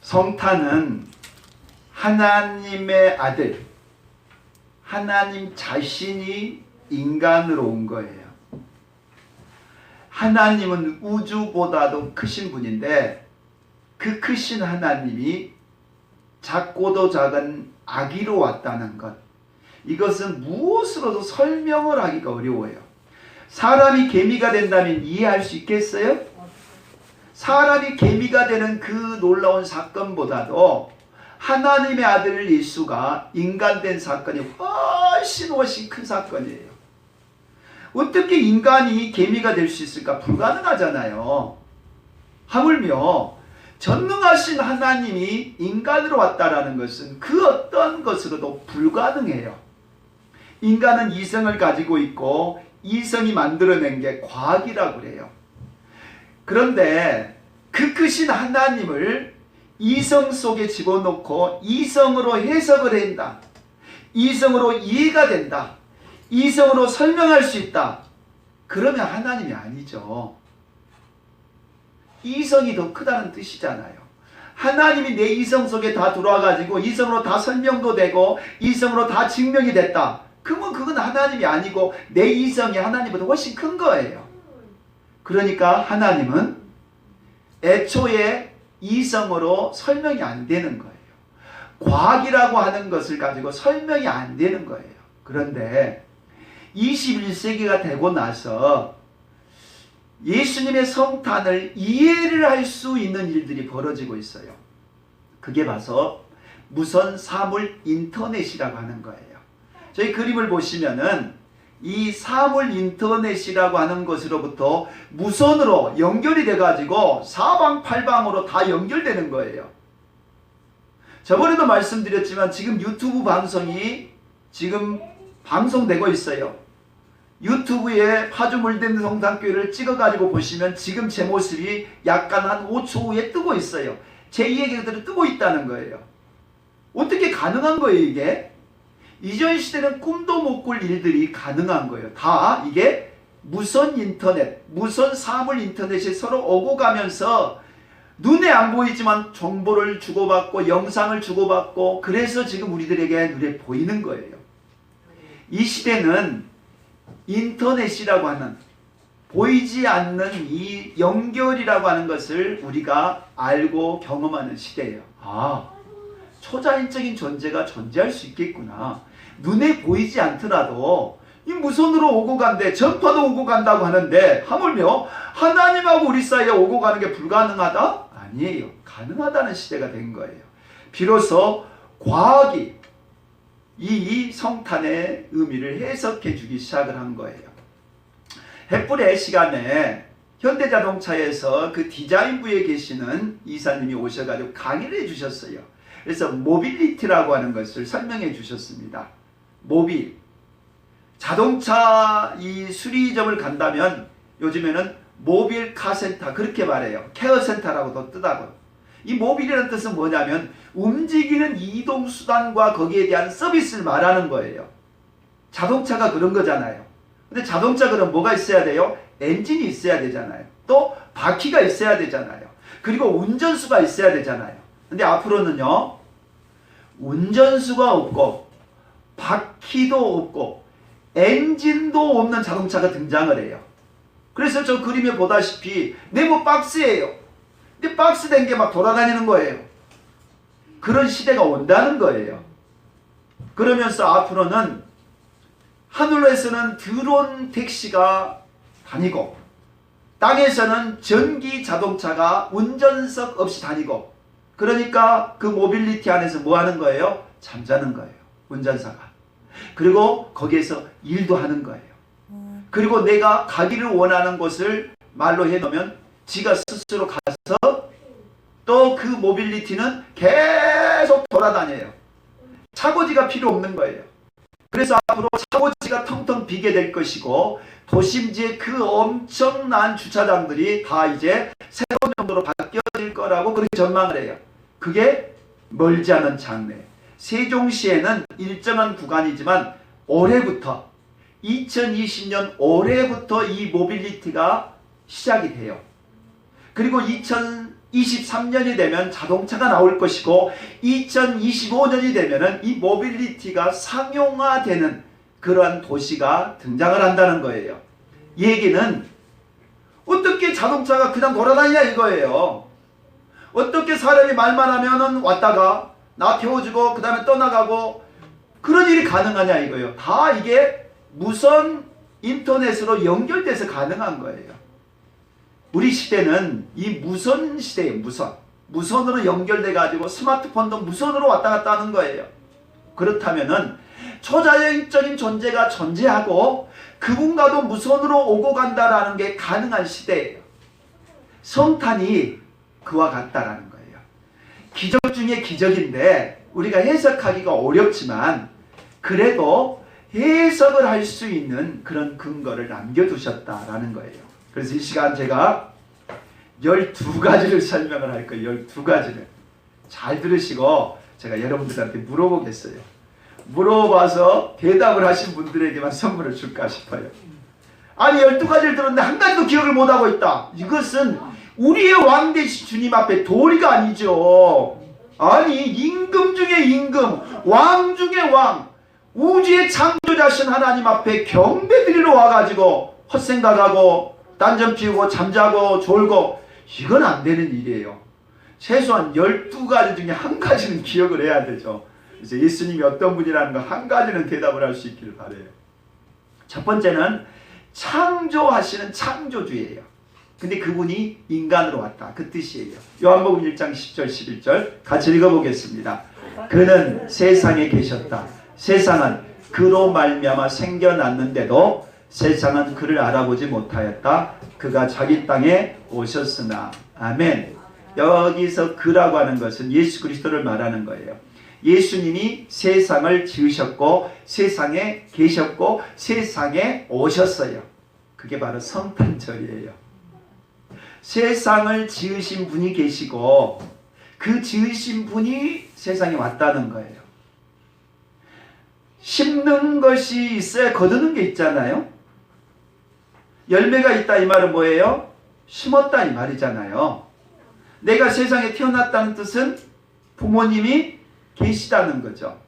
성탄은 하나님의 아들, 하나님 자신이 인간으로 온 거예요. 하나님은 우주보다도 크신 분인데 그 크신 하나님이 작고도 작은 아기로 왔다는 것, 이것은 무엇으로도 설명을 하기가 어려워요. 사람이 개미가 된다면 이해할 수 있겠어요? 사람이 개미가 되는 그 놀라운 사건보다도 하나님의 아들 예수가 인간 된 사건이 훨씬 큰 사건이에요. 어떻게 인간이 개미가 될 수 있을까? 불가능하잖아요. 하물며 전능하신 하나님이 인간으로 왔다라는 것은 그 어떤 것으로도 불가능해요. 인간은 이성을 가지고 있고 이성이 만들어낸 게 과학이라고 그래요. 그런데 그 크신 하나님을 이성 속에 집어넣고 이성으로 해석을 한다, 이성으로 이해가 된다, 이성으로 설명할 수 있다, 그러면 하나님이 아니죠. 이성이 더 크다는 뜻이잖아요. 하나님이 내 이성 속에 다 들어와 가지고 이성으로 다 설명도 되고 이성으로 다 증명이 됐다, 그러면 그건 하나님이 아니고 내 이성이 하나님보다 훨씬 큰 거예요. 그러니까 하나님은 애초에 이성으로 설명이 안 되는 거예요. 과학이라고 하는 것을 가지고 설명이 안 되는 거예요. 그런데 21세기가 되고 나서 예수님의 성탄을 이해를 할 수 있는 일들이 벌어지고 있어요. 그게 봐서 무선 사물 인터넷이라고 하는 거예요. 저희 그림을 보시면은 이 사물 인터넷이라고 하는 것으로부터 무선으로 연결이 돼가지고 사방팔방으로 다 연결되는 거예요. 저번에도 말씀드렸지만 지금 유튜브 방송이 지금 방송되고 있어요. 유튜브에 파주물든 성탄교회를 찍어가지고 보시면 지금 제 모습이 약간 한 5초 후에 뜨고 있어요. 제2의 그대로 뜨고 있다는 거예요. 어떻게 가능한 거예요 이게? 이전 시대는 꿈도 못 꿀 일들이 가능한 거예요. 다 이게 무선 인터넷, 무선 사물 인터넷이 서로 오고 가면서 눈에 안 보이지만 정보를 주고받고 영상을 주고받고, 그래서 지금 우리들에게 눈에 보이는 거예요. 이 시대는 인터넷이라고 하는 보이지 않는 이 연결이라고 하는 것을 우리가 알고 경험하는 시대예요. 아, 초자연적인 존재가 존재할 수 있겠구나. 눈에 보이지 않더라도 이 무선으로 오고 간대, 전파도 오고 간다고 하는데 하물며 하나님하고 우리 사이에 오고 가는 게 불가능하다? 아니에요. 가능하다는 시대가 된 거예요. 비로소 과학이 이 성탄의 의미를 해석해 주기 시작을 한 거예요. 햇불의 시간에 현대자동차에서 그 디자인부에 계시는 이사님이 오셔가지고 강의를 해주셨어요. 그래서 모빌리티라고 하는 것을 설명해 주셨습니다. 모빌, 자동차 이 수리점을 간다면 요즘에는 모빌 카센터 그렇게 말해요. 케어센터라고도 뜨다고요. 이 모빌이라는 뜻은 뭐냐면 움직이는 이동수단과 거기에 대한 서비스를 말하는 거예요. 자동차가 그런 거잖아요. 근데 자동차 그럼 뭐가 있어야 돼요? 엔진이 있어야 되잖아요. 또 바퀴가 있어야 되잖아요. 그리고 운전수가 있어야 되잖아요. 근데 앞으로는요, 운전수가 없고 바퀴도 없고 엔진도 없는 자동차가 등장을 해요. 그래서 저 그림에 보다시피 네모 박스예요. 근데 박스 된 게 막 돌아다니는 거예요. 그런 시대가 온다는 거예요. 그러면서 앞으로는 하늘에서는 드론 택시가 다니고 땅에서는 전기 자동차가 운전석 없이 다니고, 그러니까 그 모빌리티 안에서 뭐 하는 거예요? 잠자는 거예요. 운전사가. 그리고 거기에서 일도 하는 거예요. 그리고 내가 가기를 원하는 곳을 말로 해놓으면 지가 스스로 가서 또 그 모빌리티는 계속 돌아다녀요. 차고지가 필요 없는 거예요. 그래서 앞으로 차고지가 텅텅 비게 될 것이고, 도심지의 그 엄청난 주차장들이 다 이제 새로운 용도로 바뀌어질 거라고 그렇게 전망을 해요. 그게 멀지 않은 장래. 세종시에는 일정한 구간이지만 올해부터 2020년 올해부터 이 모빌리티가 시작이 돼요. 그리고 2023년이 되면 자동차가 나올 것이고 2025년이 되면은 이 모빌리티가 상용화되는 그러한 도시가 등장을 한다는 거예요. 이 얘기는 어떻게 자동차가 그냥 돌아다니냐 이거예요. 어떻게 사람이 말만 하면은 왔다가 나 태워주고 그 다음에 떠나가고 그런 일이 가능하냐 이거예요. 다 이게 무선 인터넷으로 연결돼서 가능한 거예요. 우리 시대는 이 무선 시대예요. 무선으로 연결돼 가지고 스마트폰도 무선으로 왔다 갔다 하는 거예요. 그렇다면은 초자연적인 존재가 존재하고 그분과도 무선으로 오고 간다라는 게 가능한 시대예요. 성탄이 그와 같다라는 거예요. 기적 중에 기적인데 우리가 해석하기가 어렵지만 그래도 해석을 할 수 있는 그런 근거를 남겨두셨다라는 거예요. 그래서 이 시간 제가 12가지를 설명을 할 거예요. 12가지를. 잘 들으시고 제가 여러분들한테 물어보겠어요. 물어봐서 대답을 하신 분들에게만 선물을 줄까 싶어요. 아니 12가지를 들었는데 한 가지도 기억을 못하고 있다. 이것은 우리의 왕 되신 주님 앞에 도리가 아니죠. 아니 임금 중에 임금, 왕 중에 왕, 우주의 창조자신 하나님 앞에 경배드리러 와가지고 헛생각하고 딴전 피우고 잠자고 졸고 이건 안 되는 일이에요. 최소한 12가지 중에 한 가지는 기억을 해야 되죠. 그래서 예수님이 어떤 분이라는 거 한 가지는 대답을 할 수 있기를 바라요. 첫 번째는 창조하시는 창조주예요. 근데 그분이 인간으로 왔다. 그 뜻이에요. 요한복음 1장 10절 11절 같이 읽어보겠습니다. 그는 세상에 계셨다. 세상은 그로 말미암아 생겨났는데도 세상은 그를 알아보지 못하였다. 그가 자기 땅에 오셨으나. 아멘. 여기서 그라고 하는 것은 예수 그리스도를 말하는 거예요. 예수님이 세상을 지으셨고 세상에 계셨고 세상에 오셨어요. 그게 바로 성탄절이에요. 세상을 지으신 분이 계시고 그 지으신 분이 세상에 왔다는 거예요. 심는 것이 있어야 거두는 게 있잖아요. 열매가 있다 이 말은 뭐예요? 심었다 이 말이잖아요. 내가 세상에 태어났다는 뜻은 부모님이 계시다는 거죠.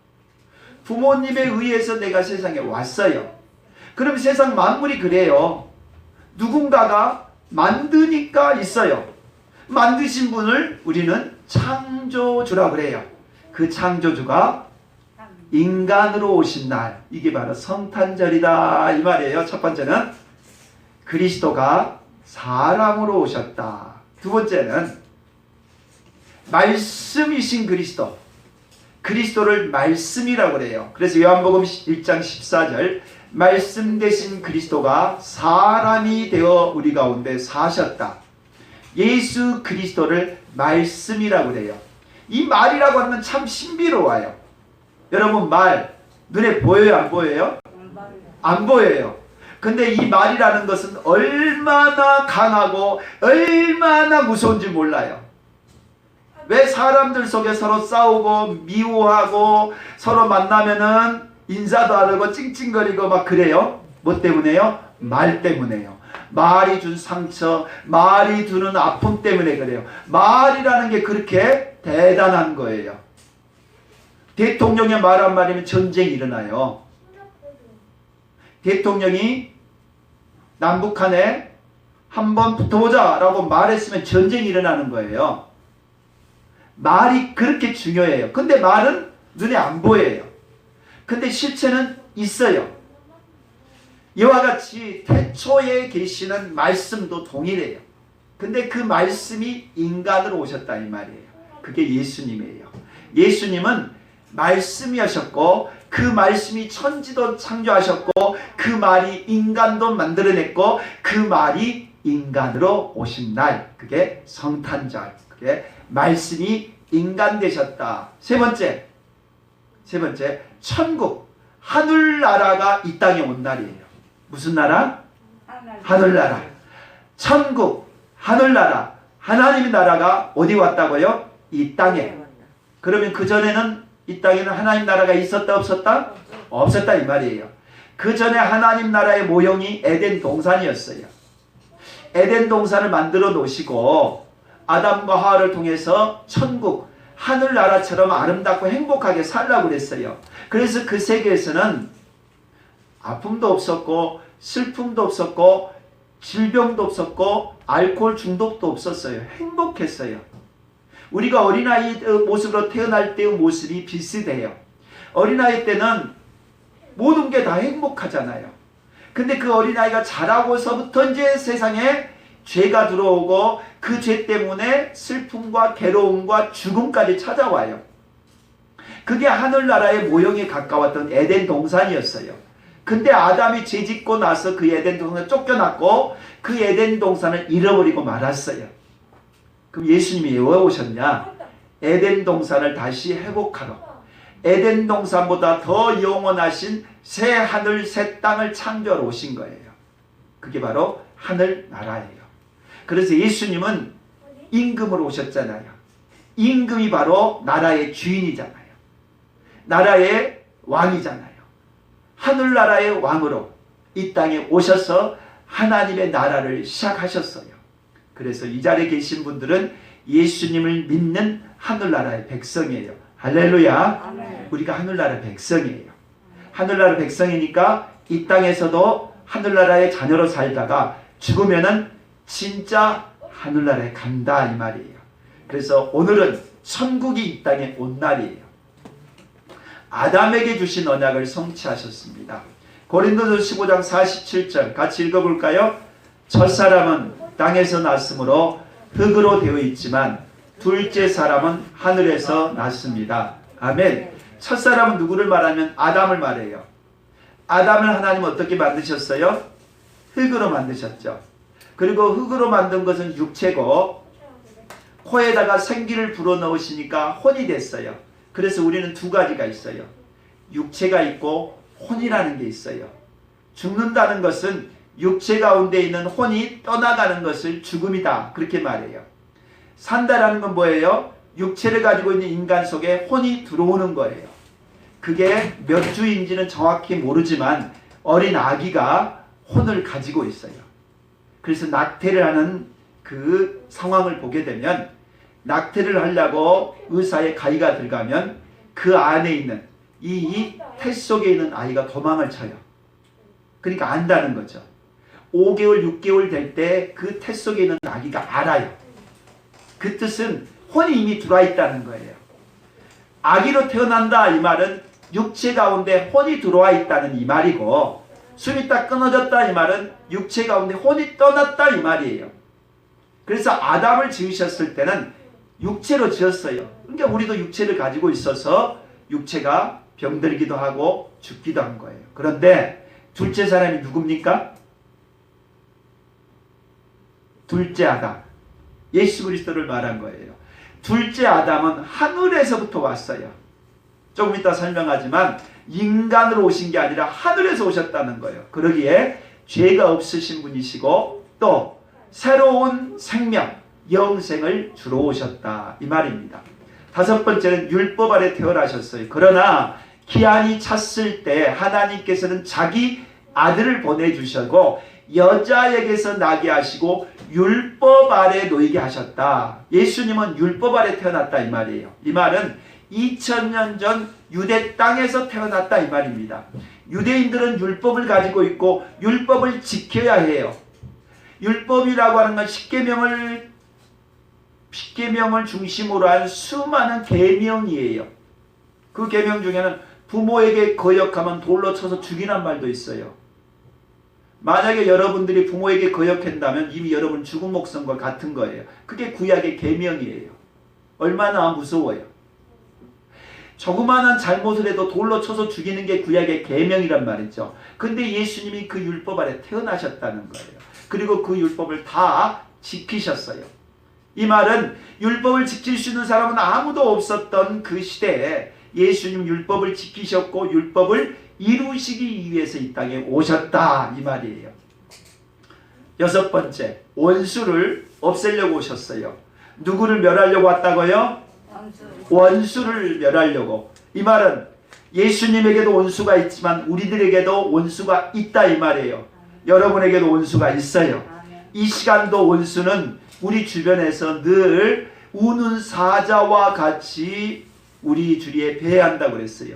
부모님에 의해서 내가 세상에 왔어요. 그럼 세상 만물이 그래요. 누군가가 만드니까 있어요. 만드신 분을 우리는 창조주라고 그래요. 그 창조주가 인간으로 오신 날, 이게 바로 성탄절이다 이 말이에요. 첫 번째는 그리스도가 사람으로 오셨다. 두 번째는 말씀이신 그리스도, 그리스도를 말씀이라고 그래요. 그래서 요한복음 1장 14절 말씀 되신 그리스도가 사람이 되어 우리 가운데 사셨다. 예수 그리스도를 말씀이라고 그래요. 이 말이라고 하면 참 신비로워요. 여러분 말 눈에 보여요 안 보여요? 안 보여요. 근데 이 말이라는 것은 얼마나 강하고 얼마나 무서운지 몰라요. 왜 사람들 속에 서로 싸우고 미워하고 서로 만나면은 인사도 안 하고 찡찡거리고 막 그래요? 뭐 때문에요? 말 때문에요. 말이 준 상처, 말이 주는 아픔 때문에 그래요. 말이라는 게 그렇게 대단한 거예요. 대통령의 말 한마디면 전쟁이 일어나요. 대통령이 남북한에 한번 붙어보자 라고 말했으면 전쟁이 일어나는 거예요. 말이 그렇게 중요해요. 근데 말은 눈에 안 보여요. 근데 실체는 있어요. 이와 같이 태초에 계시는 말씀도 동일해요. 근데 그 말씀이 인간으로 오셨다 이 말이에요. 그게 예수님이에요. 예수님은 말씀이셨고 그 말씀이 천지도 창조하셨고 그 말이 인간도 만들어냈고 그 말이 인간으로 오신 날, 그게 성탄절, 그게 말씀이 인간 되셨다. 세 번째 천국, 하늘나라가 이 땅에 온 날이에요. 무슨 나라? 하늘나라. 천국, 하늘나라, 하나님의 나라가 어디 왔다고요? 이 땅에. 그러면 그전에는 이 땅에는 하나님 나라가 있었다 없었다? 없었다 이 말이에요. 그 전에 하나님 나라의 모형이 에덴 동산이었어요. 에덴 동산을 만들어 놓으시고 아담과 하와를 통해서 천국, 하늘나라처럼 아름답고 행복하게 살라고 그랬어요. 그래서 그 세계에서는 아픔도 없었고 슬픔도 없었고 질병도 없었고 알코올 중독도 없었어요. 행복했어요. 우리가 어린아이 모습으로 태어날 때의 모습이 비슷해요. 어린아이 때는 모든 게 다 행복하잖아요. 근데 그 어린아이가 자라고서부터 이제 세상에 죄가 들어오고 그 죄 때문에 슬픔과 괴로움과 죽음까지 찾아와요. 그게 하늘나라의 모형에 가까웠던 에덴 동산이었어요. 근데 아담이 죄짓고 나서 그 에덴 동산을 쫓겨났고 그 에덴 동산을 잃어버리고 말았어요. 그럼 예수님이 왜 오셨냐? 에덴 동산을 다시 회복하러, 에덴 동산보다 더 영원하신 새 하늘 새 땅을 창조하러 오신 거예요. 그게 바로 하늘나라예요. 그래서 예수님은 임금으로 오셨잖아요. 임금이 바로 나라의 주인이잖아요. 나라의 왕이잖아요. 하늘나라의 왕으로 이 땅에 오셔서 하나님의 나라를 시작하셨어요. 그래서 이 자리에 계신 분들은 예수님을 믿는 하늘나라의 백성이에요. 할렐루야. 아멘. 우리가 하늘나라의 백성이에요. 하늘나라의 백성이니까 이 땅에서도 하늘나라의 자녀로 살다가 죽으면은 진짜 하늘나라에 간다 이 말이에요. 그래서 오늘은 천국이 이 땅에 온 날이에요. 아담에게 주신 언약을 성취하셨습니다. 고린도서 15장 47절 같이 읽어볼까요? 첫사람은 땅에서 났으므로 흙으로 되어 있지만 둘째 사람은 하늘에서 났습니다. 아멘. 첫사람은 누구를 말하면 아담을 말해요. 아담을 하나님은 어떻게 만드셨어요? 흙으로 만드셨죠. 그리고 흙으로 만든 것은 육체고 코에다가 생기를 불어넣으시니까 혼이 됐어요. 그래서 우리는 두 가지가 있어요. 육체가 있고 혼이라는 게 있어요. 죽는다는 것은 육체 가운데 있는 혼이 떠나가는 것을 죽음이다 그렇게 말해요. 산다라는 건 뭐예요? 육체를 가지고 있는 인간 속에 혼이 들어오는 거예요. 그게 몇 주인지는 정확히 모르지만 어린 아기가 혼을 가지고 있어요. 그래서 낙태를 하는 그 상황을 보게 되면 낙태를 하려고 의사의 가위가 들어가면 그 안에 있는 이 태 속에 있는 아이가 도망을 쳐요. 그러니까 안다는 거죠. 5개월, 6개월 될 때 그 태 속에 있는 아기가 알아요. 그 뜻은 혼이 이미 들어와 있다는 거예요. 아기로 태어난다 이 말은 육체 가운데 혼이 들어와 있다는 이 말이고, 숨이 딱 끊어졌다 이 말은 육체 가운데 혼이 떠났다 이 말이에요. 그래서 아담을 지으셨을 때는 육체로 지었어요. 그러니까 우리도 육체를 가지고 있어서 육체가 병들기도 하고 죽기도 한 거예요. 그런데 둘째 사람이 누굽니까? 둘째 아담, 예수 그리스도를 말한 거예요. 둘째 아담은 하늘에서부터 왔어요. 조금 이따 설명하지만 인간으로 오신 게 아니라 하늘에서 오셨다는 거예요. 그러기에 죄가 없으신 분이시고 또 새로운 생명, 영생을 주러 오셨다 이 말입니다. 다섯 번째는 율법 아래 태어나셨어요. 그러나 기한이 찼을 때 하나님께서는 자기 아들을 보내주셨고 여자에게서 나게 하시고 율법 아래 놓이게 하셨다. 예수님은 율법 아래 태어났다 이 말이에요. 이 말은 2000년 전 유대 땅에서 태어났다 이 말입니다. 유대인들은 율법을 가지고 있고 율법을 지켜야 해요. 율법이라고 하는 건 십계명을 중심으로 한 수많은 계명이에요. 그 계명 중에는 부모에게 거역하면 돌로 쳐서 죽이란 말도 있어요. 만약에 여러분들이 부모에게 거역한다면 이미 여러분 죽은 목숨과 같은 거예요. 그게 구약의 계명이에요. 얼마나 무서워요. 조그마한 잘못을 해도 돌로 쳐서 죽이는 게 구약의 계명이란 말이죠. 근데 예수님이 그 율법 아래 태어나셨다는 거예요. 그리고 그 율법을 다 지키셨어요. 이 말은 율법을 지킬 수 있는 사람은 아무도 없었던 그 시대에 예수님 율법을 지키셨고 율법을 이루시기 위해서 이 땅에 오셨다 이 말이에요. 여섯 번째, 원수를 없애려고 오셨어요. 누구를 멸하려고 왔다고요? 원수를 멸하려고. 이 말은 예수님에게도 원수가 있지만 우리들에게도 원수가 있다 이 말이에요. 여러분에게도 원수가 있어요. 이 시간도 원수는 우리 주변에서 늘 우는 사자와 같이 우리 주위에 배회한다고 그랬어요.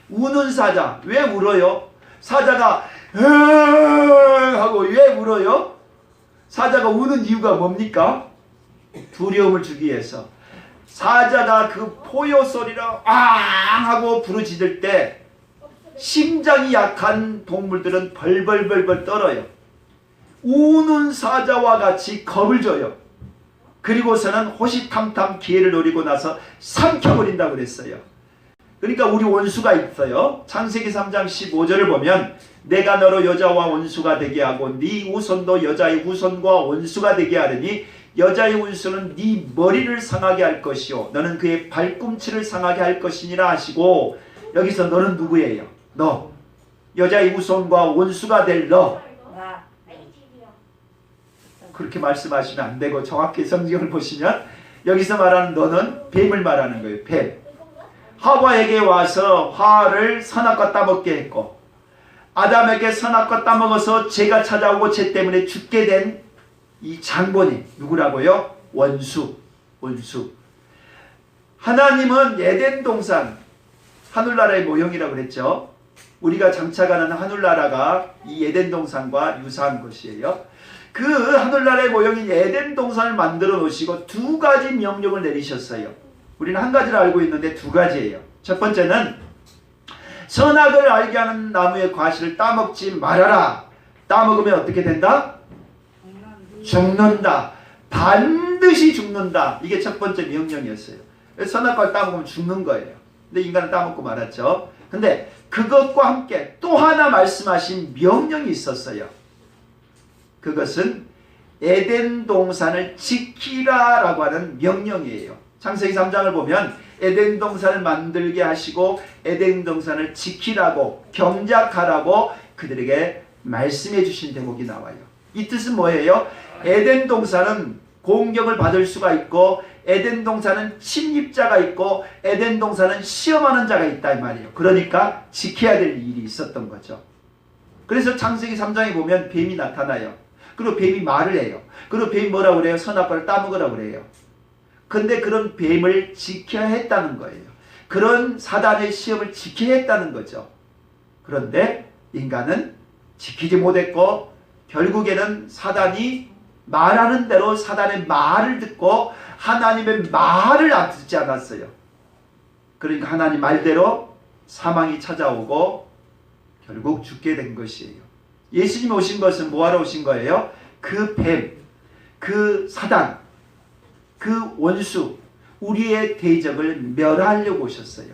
우는 사자. 왜 울어요? 사자가 하고 왜 울어요? 사자가 우는 이유가 뭡니까? 두려움을 주기 위해서. 사자가 그 포효 소리를 앙 하고 부르짖을 때 심장이 약한 동물들은 벌벌벌벌 떨어요. 우는 사자와 같이 겁을 줘요. 그리고서는 호시탐탐 기회를 노리고 나서 삼켜버린다고 그랬어요. 그러니까 우리 원수가 있어요. 창세기 3장 15절을 보면 내가 너로 여자와 원수가 되게 하고 네 후손도 여자의 후손과 원수가 되게 하려니 여자의 원수는 네 머리를 상하게 할 것이요 너는 그의 발꿈치를 상하게 할 것이니라 하시고, 여기서 너는 누구예요? 너. 여자의 후손과 원수가 될 너. 그렇게 말씀하시면 안 되고 정확히 성경을 보시면 여기서 말하는 너는 뱀을 말하는 거예요. 뱀. 하와에게 와서 화를 선악과 따먹게 했고 아담에게 선악과 따먹어서 죄가 찾아오고 죄 때문에 죽게 된 이 장본인 누구라고요? 원수. 원수. 하나님은 에덴 동산 하늘나라의 모형이라고 그랬죠. 우리가 장차가는 하늘나라가 이 에덴 동산과 유사한 것이에요. 그 하늘나라의 모형인 에덴 동산을 만들어 놓으시고 두 가지 명령을 내리셨어요. 우리는 한 가지를 알고 있는데 두 가지예요. 첫 번째는 선악을 알게 하는 나무의 과실을 따먹지 말아라. 따먹으면 어떻게 된다? 죽는다. 반드시 죽는다. 이게 첫 번째 명령이었어요. 선악과를 따먹으면 죽는 거예요. 근데 인간은 따먹고 말았죠. 근데 그것과 함께 또 하나 말씀하신 명령이 있었어요. 그것은 에덴 동산을 지키라 라고 하는 명령이에요. 창세기 3장을 보면 에덴 동산을 만들게 하시고 에덴 동산을 지키라고 경작하라고 그들에게 말씀해 주신 대목이 나와요. 이 뜻은 뭐예요? 에덴 동산은 공격을 받을 수가 있고 에덴 동산은 침입자가 있고 에덴 동산은 시험하는 자가 있다 이 말이에요. 그러니까 지켜야 될 일이 있었던 거죠. 그래서 창세기 3장에 보면 뱀이 나타나요. 그리고 뱀이 말을 해요. 그리고 뱀이 뭐라고 그래요? 선악과를 따먹으라고 그래요. 근데 그런 뱀을 지켜야 했다는 거예요. 그런 사단의 시험을 지켜야 했다는 거죠. 그런데 인간은 지키지 못했고 결국에는 사단이 말하는 대로 사단의 말을 듣고 하나님의 말을 안 듣지 않았어요. 그러니까 하나님 말대로 사망이 찾아오고 결국 죽게 된 것이에요. 예수님 오신 것은 뭐하러 오신 거예요? 그 뱀, 그 사단, 그 원수, 우리의 대적을 멸하려고 오셨어요.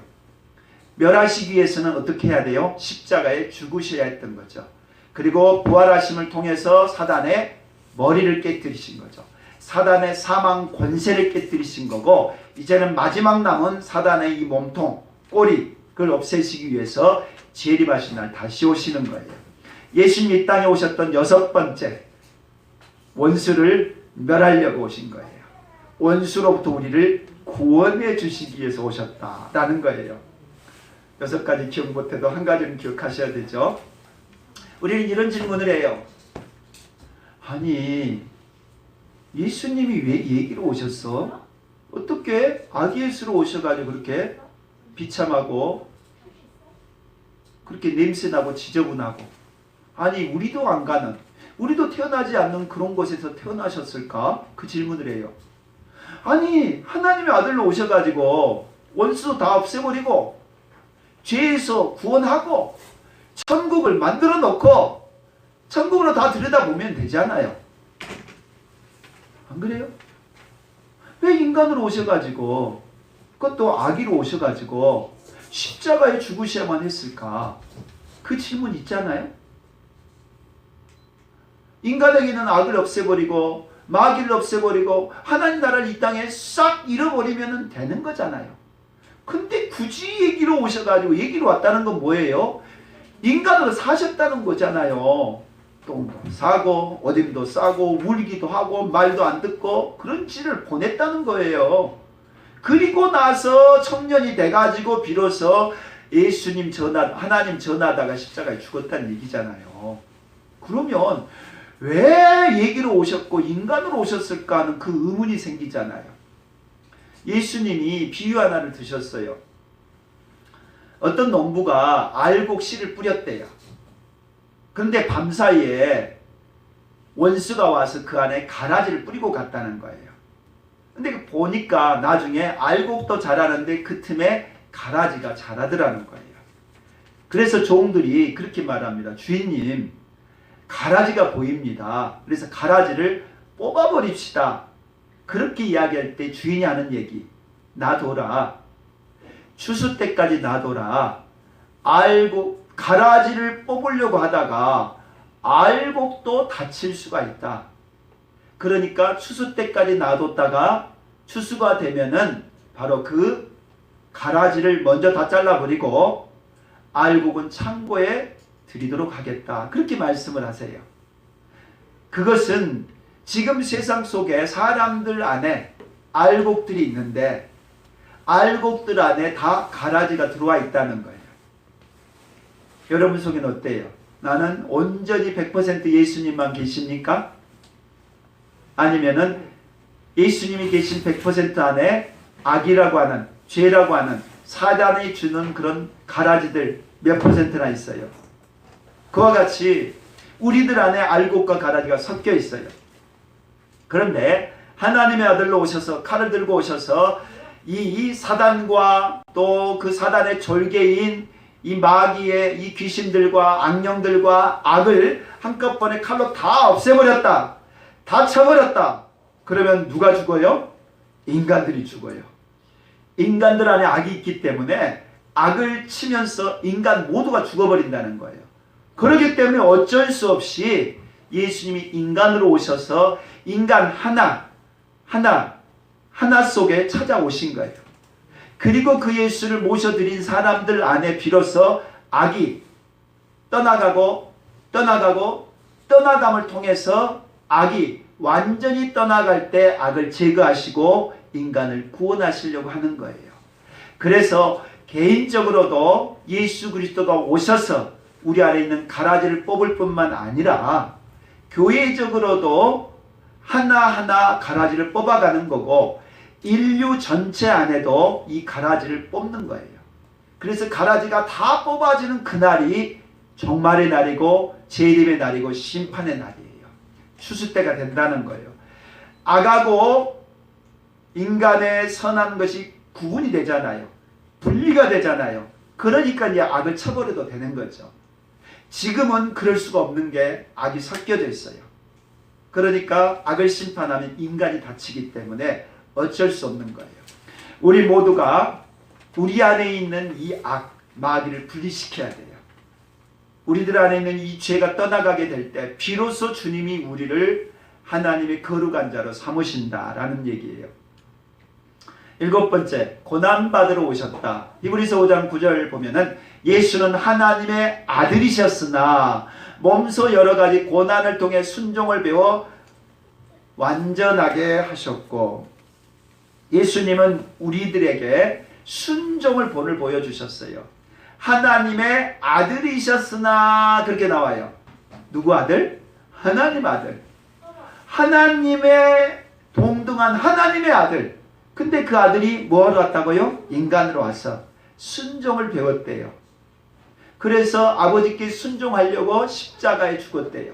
멸하시기 위해서는 어떻게 해야 돼요? 십자가에 죽으셔야 했던 거죠. 그리고 부활하심을 통해서 사단의 머리를 깨뜨리신 거죠. 사단의 사망 권세를 깨뜨리신 거고 이제는 마지막 남은 사단의 이 몸통, 꼬리 그걸 없애시기 위해서 재림하신 날 다시 오시는 거예요. 예수님이 이 땅에 오셨던 여섯 번째 원수를 멸하려고 오신 거예요. 원수로부터 우리를 구원해 주시기 위해서 오셨다라는 거예요. 여섯 가지 기억 못해도 한 가지는 기억하셔야 되죠. 우리는 이런 질문을 해요. 아니 예수님이 왜 얘기로 오셨어? 어떻게 아기 예수로 오셔가지고 그렇게 비참하고 그렇게 냄새나고 지저분하고 아니 우리도 안 가는 우리도 태어나지 않는 그런 곳에서 태어나셨을까? 그 질문을 해요. 아니 하나님의 아들로 오셔가지고 원수 다 없애버리고 죄에서 구원하고 천국을 만들어 놓고 천국으로 다 들여다보면 되잖아요. 안 그래요? 왜 인간으로 오셔가지고 그것도 아기로 오셔가지고 십자가에 죽으셔야만 했을까? 그 질문 있잖아요. 인간에게는 악을 없애버리고 마귀를 없애버리고 하나님 나라를 이 땅에 싹 잃어버리면 되는 거잖아요. 근데 굳이 얘기로 오셔가지고 얘기로 왔다는 건 뭐예요? 인간으로 사셨다는 거잖아요. 똥도 싸고 어딘도 싸고 울기도 하고 말도 안 듣고 그런 짓을 보냈다는 거예요. 그리고 나서 청년이 돼가지고 비로소 예수님 하나님 전하다가 십자가에 죽었다는 얘기잖아요. 그러면 왜 얘기로 오셨고 인간으로 오셨을까 하는 그 의문이 생기잖아요. 예수님이 비유 하나를 드셨어요. 어떤 농부가 알곡 씨를 뿌렸대요. 그런데 밤사이에 원수가 와서 그 안에 가라지를 뿌리고 갔다는 거예요. 근데 보니까 나중에 알곡도 자라는데 그 틈에 가라지가 자라더라는 거예요. 그래서 종들이 그렇게 말합니다. 주인님, 가라지가 보입니다. 그래서 가라지를 뽑아버립시다. 그렇게 이야기할 때 주인이 하는 얘기, 놔둬라. 추수 때까지 놔둬라. 알곡, 가라지를 뽑으려고 하다가 알곡도 다칠 수가 있다. 그러니까 추수 때까지 놔뒀다가 추수가 되면은 바로 그 가라지를 먼저 다 잘라버리고 알곡은 창고에 드리도록 하겠다. 그렇게 말씀을 하세요. 그것은 지금 세상 속에 사람들 안에 알곡들이 있는데 알곡들 안에 다 가라지가 들어와 있다는 거예요. 여러분 속에는 어때요? 나는 온전히 100% 예수님만 계십니까? 아니면은 예수님이 계신 100% 안에 악이라고 하는, 죄라고 하는 사단이 주는 그런 가라지들 몇 %나 있어요. 그와 같이 우리들 안에 알곡과 가라지가 섞여 있어요. 그런데 하나님의 아들로 오셔서 칼을 들고 오셔서 이 사단과 또 그 사단의 졸개인 이 마귀의 이 귀신들과 악령들과 악을 한꺼번에 칼로 다 없애버렸다. 다 쳐버렸다. 그러면 누가 죽어요? 인간들이 죽어요. 인간들 안에 악이 있기 때문에 악을 치면서 인간 모두가 죽어버린다는 거예요. 그렇기 때문에 어쩔 수 없이 예수님이 인간으로 오셔서 인간 하나 속에 찾아오신 거예요. 그리고 그 예수를 모셔드린 사람들 안에 비로소 악이 떠나감을 통해서 악이 완전히 떠나갈 때 악을 제거하시고 인간을 구원하시려고 하는 거예요. 그래서 개인적으로도 예수 그리스도가 오셔서 우리 안에 있는 가라지를 뽑을 뿐만 아니라 교회적으로도 하나하나 가라지를 뽑아가는 거고 인류 전체 안에도 이 가라지를 뽑는 거예요. 그래서 가라지가 다 뽑아지는 그날이 종말의 날이고 재림의 날이고 심판의 날이에요. 추수 때가 된다는 거예요. 악하고 인간의 선한 것이 구분이 되잖아요. 분리가 되잖아요. 그러니까 이제 악을 쳐버려도 되는 거죠. 지금은 그럴 수가 없는 게 악이 섞여져 있어요. 그러니까 악을 심판하면 인간이 다치기 때문에 어쩔 수 없는 거예요. 우리 모두가 우리 안에 있는 이 악, 마귀를 분리시켜야 돼요. 우리들 안에 있는 이 죄가 떠나가게 될 때 비로소 주님이 우리를 하나님의 거룩한 자로 삼으신다라는 얘기예요. 7번째, 고난받으러 오셨다. 히브리서 5장 9절 보면은 예수는 하나님의 아들이셨으나 몸소 여러 가지 고난을 통해 순종을 배워 완전하게 하셨고, 예수님은 우리들에게 순종을 본을 보여주셨어요. 하나님의 아들이셨으나 그렇게 나와요. 누구 아들? 하나님 아들. 하나님의 동등한 하나님의 아들. 근데 그 아들이 뭐하러 왔다고요? 인간으로 와서 순종을 배웠대요. 그래서 아버지께 순종하려고 십자가에 죽었대요.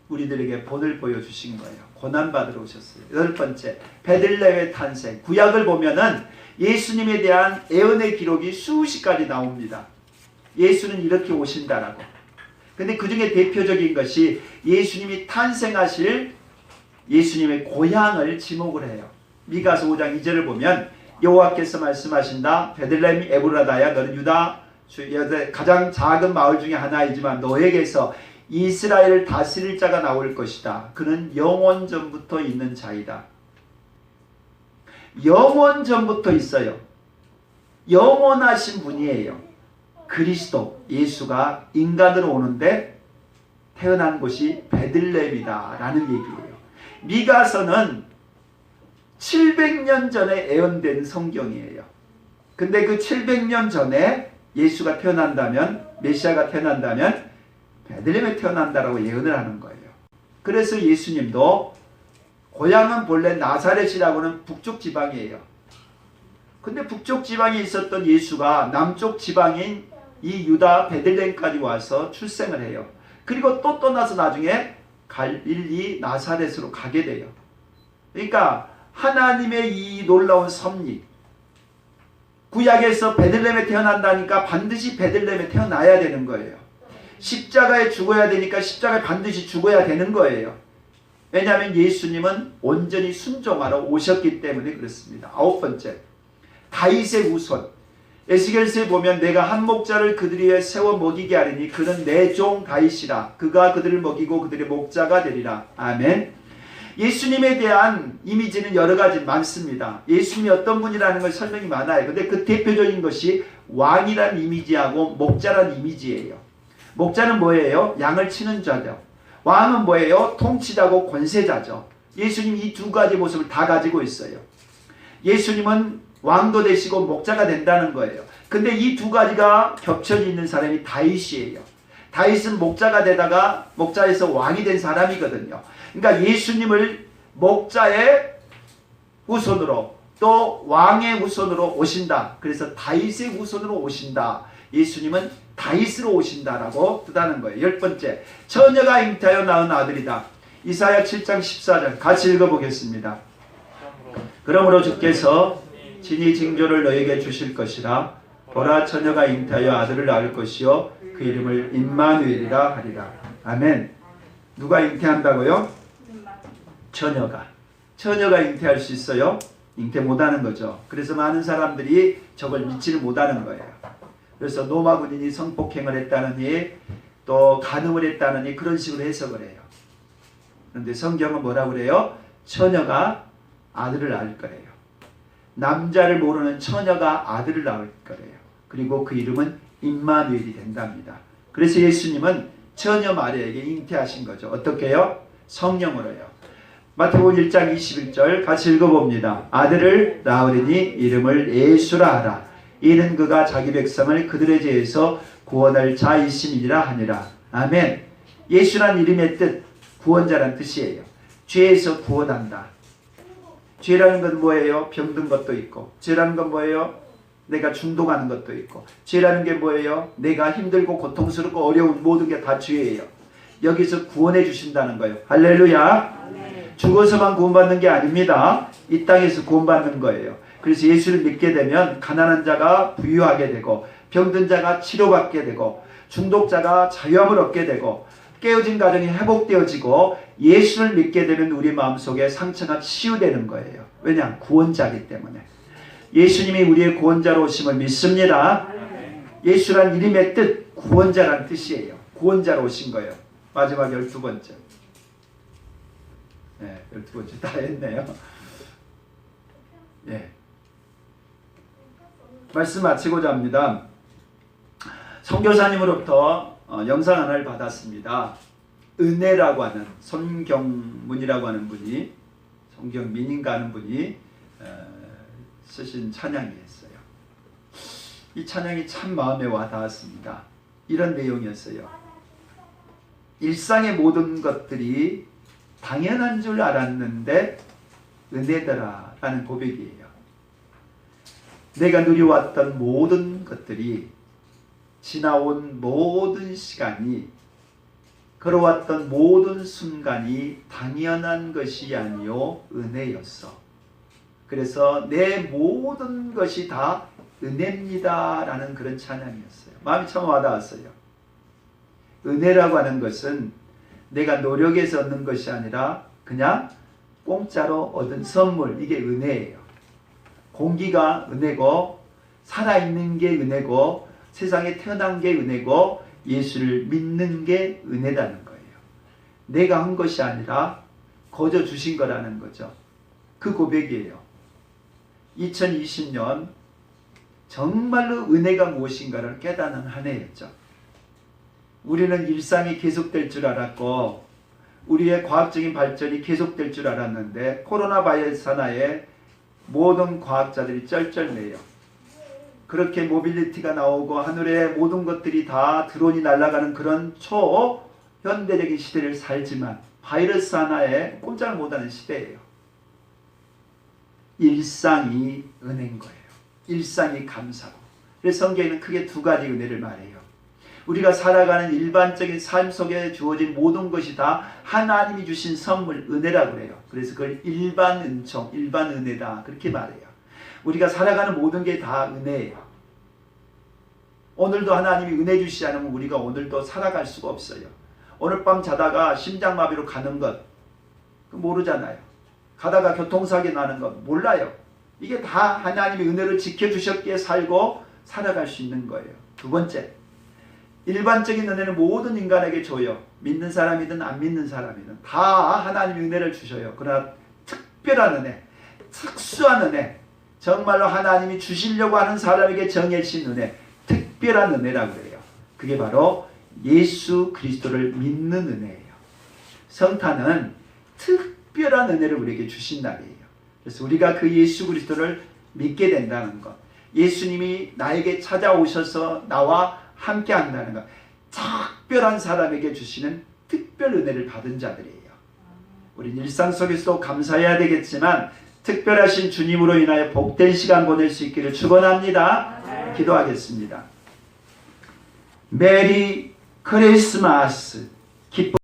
우리들에게 본을 보여주신 거예요. 고난받으러 오셨어요. 8번째, 베들레헴의 탄생. 구약을 보면은 예수님에 대한 예언의 기록이 수십 가지 나옵니다. 예수는 이렇게 오신다라고. 근데 그 중에 대표적인 것이 예수님이 탄생하실 예수님의 고향을 지목을 해요. 미가서 5장 2절을 보면 여호와께서 말씀하신다. 베들레헴 에브라다야, 너는 유다 가장 작은 마을 중에 하나이지만 너에게서 이스라엘을 다스릴 자가 나올 것이다. 그는 영원 전부터 있는 자이다. 영원 전부터 있어요. 영원하신 분이에요. 그리스도 예수가 인간으로 오는데 태어난 곳이 베들레헴이다 라는 얘기예요. 미가서는 700년 전에 예언된 성경이에요. 근데 그 700년 전에 예수가 태어난다면, 메시아가 태어난다면 베들레헴에 태어난다라고 예언을 하는 거예요. 그래서 예수님도 고향은 본래 나사렛이라고는 북쪽 지방이에요. 근데 북쪽 지방에 있었던 예수가 남쪽 지방인 이 유다 베들레헴까지 와서 출생을 해요. 그리고 또 떠나서 나중에 갈릴리 나사렛으로 가게 돼요. 그러니까 하나님의 이 놀라운 섭리, 구약에서 베들레헴에 태어난다니까 반드시 베들레헴에 태어나야 되는 거예요. 십자가에 죽어야 되니까 십자가에 반드시 죽어야 되는 거예요. 왜냐하면 예수님은 온전히 순종하러 오셨기 때문에 그렇습니다. 9번째, 다윗의 후손. 에스겔서에 보면 내가 한 목자를 그들 위에 세워 먹이게 하리니 그는 내 종 다윗이라. 그가 그들을 먹이고 그들의 목자가 되리라. 아멘. 예수님에 대한 이미지는 여러 가지 많습니다. 예수님이 어떤 분이라는 걸 설명이 많아요. 근데 그 대표적인 것이 왕이란 이미지하고 목자란 이미지예요. 목자는 뭐예요? 양을 치는 자죠. 왕은 뭐예요? 통치자고 권세자죠. 예수님이 이 두 가지 모습을 다 가지고 있어요. 예수님은 왕도 되시고 목자가 된다는 거예요. 근데 이 두 가지가 겹쳐져 있는 사람이 다윗이에요. 다윗은 목자가 되다가 목자에서 왕이 된 사람이거든요. 그러니까 예수님을 목자의 후손으로 또 왕의 후손으로 오신다. 그래서 다윗의 후손으로 오신다. 예수님은 다윗으로 오신다라고 뜻하는 거예요. 10번째, 처녀가 잉태하여 낳은 아들이다. 이사야 7장 14절 같이 읽어보겠습니다. 그러므로 주께서 친히 징조를 너에게 주실 것이라. 보라, 처녀가 잉태하여 아들을 낳을 것이요 그 이름을 임마누엘이라 하리라. 아멘. 누가 잉태한다고요? 처녀가 잉태할 수 있어요? 잉태 못하는 거죠. 그래서 많은 사람들이 저걸 믿지를 못하는 거예요. 그래서 노마군인이 성폭행을 했다느니 또 간음을 했다느니 그런 식으로 해석을 해요. 그런데 성경은 뭐라고 그래요? 처녀가 아들을 낳을 거래요. 남자를 모르는 처녀가 아들을 낳을 거래요. 그리고 그 이름은 임마누엘이 된답니다. 그래서 예수님은 처녀 마리아에게 잉태하신 거죠. 어떻게 해요? 성령으로요. 마태복음 1장 21절 같이 읽어봅니다. 아들을 낳으리니 이름을 예수라 하라. 이는 그가 자기 백성을 그들의 죄에서 구원할 자이심이니라 하니라. 아멘. 예수란 이름의 뜻, 구원자란 뜻이에요. 죄에서 구원한다. 죄라는 건 뭐예요? 병든 것도 있고, 죄라는 건 뭐예요? 내가 중독하는 것도 있고, 죄라는 게 뭐예요? 내가 힘들고 고통스럽고 어려운 모든 게 다 죄예요. 여기서 구원해 주신다는 거예요. 할렐루야. 죽어서만 구원받는 게 아닙니다. 이 땅에서 구원받는 거예요. 그래서 예수를 믿게 되면 가난한 자가 부유하게 되고, 병든 자가 치료받게 되고, 중독자가 자유함을 얻게 되고, 깨어진 가정이 회복되어지고, 예수를 믿게 되면 우리 마음속에 상처가 치유되는 거예요. 왜냐? 구원자이기 때문에. 예수님이 우리의 구원자로 오심을 믿습니다. 예수란 이름의 뜻, 구원자란 뜻이에요. 구원자로 오신 거예요. 마지막 12번째. 네, 12번째 다 했네요. 예. 말씀 마치고자 합니다. 선교사님으로부터 영상 하나를 받았습니다. 은혜라고 하는 손경문이라고 하는 분이, 손경민인가 하는 분이 쓰신 찬양이 있어요. 이 찬양이 참 마음에 와닿았습니다. 이런 내용이었어요. 일상의 모든 것들이 당연한 줄 알았는데 은혜더라 라는 고백이에요. 내가 누려왔던 모든 것들이, 지나온 모든 시간이, 걸어왔던 모든 순간이 당연한 것이 아니요 은혜였어. 그래서 내 모든 것이 다 은혜입니다 라는 그런 찬양이었어요. 마음이 참 와닿았어요. 은혜라고 하는 것은 내가 노력해서 얻는 것이 아니라 그냥 공짜로 얻은 선물, 이게 은혜예요. 공기가 은혜고, 살아있는 게 은혜고, 세상에 태어난 게 은혜고, 예수를 믿는 게 은혜라는 거예요. 내가 한 것이 아니라 거저 주신 거라는 거죠. 그 고백이에요. 2020년 정말로 은혜가 무엇인가를 깨닫는 한 해였죠. 우리는 일상이 계속될 줄 알았고, 우리의 과학적인 발전이 계속될 줄 알았는데, 코로나 바이러스 하나에 모든 과학자들이 쩔쩔매요. 그렇게 모빌리티가 나오고 하늘의 모든 것들이 다 드론이 날아가는 그런 초현대적인 시대를 살지만 바이러스 하나에 꼼짝을 못하는 시대예요. 일상이 은혜인 거예요. 일상이 감사고. 그래서 성경에는 크게 두 가지 은혜를 말해요. 우리가 살아가는 일반적인 삶 속에 주어진 모든 것이 다 하나님이 주신 선물, 은혜라고 그래요. 그래서 그걸 일반 은총, 일반 은혜다 그렇게 말해요. 우리가 살아가는 모든 게 다 은혜예요. 오늘도 하나님이 은혜 주시지 않으면 우리가 오늘도 살아갈 수가 없어요. 오늘 밤 자다가 심장마비로 가는 것 모르잖아요. 가다가 교통사고 나는 것 몰라요. 이게 다 하나님이 은혜로 지켜주셨기에 살고 살아갈 수 있는 거예요. 두 번째, 일반적인 은혜는 모든 인간에게 줘요. 믿는 사람이든 안 믿는 사람이든 다 하나님이 은혜를 주셔요. 그러나 특별한 은혜, 특수한 은혜, 정말로 하나님이 주시려고 하는 사람에게 정해진 은혜, 특별한 은혜라고 그래요. 그게 바로 예수 그리스도를 믿는 은혜예요. 성탄은 특별한 은혜를 우리에게 주신 날이에요. 그래서 우리가 그 예수 그리스도를 믿게 된다는 것, 예수님이 나에게 찾아오셔서 나와 함께 한다는 것, 특별한 사람에게 주시는 특별 은혜를 받은 자들이에요. 우린 일상 속에서도 감사해야 되겠지만 특별하신 주님으로 인하여 복된 시간 보낼 수 있기를 축원합니다. 기도하겠습니다. 메리 크리스마스. 기쁨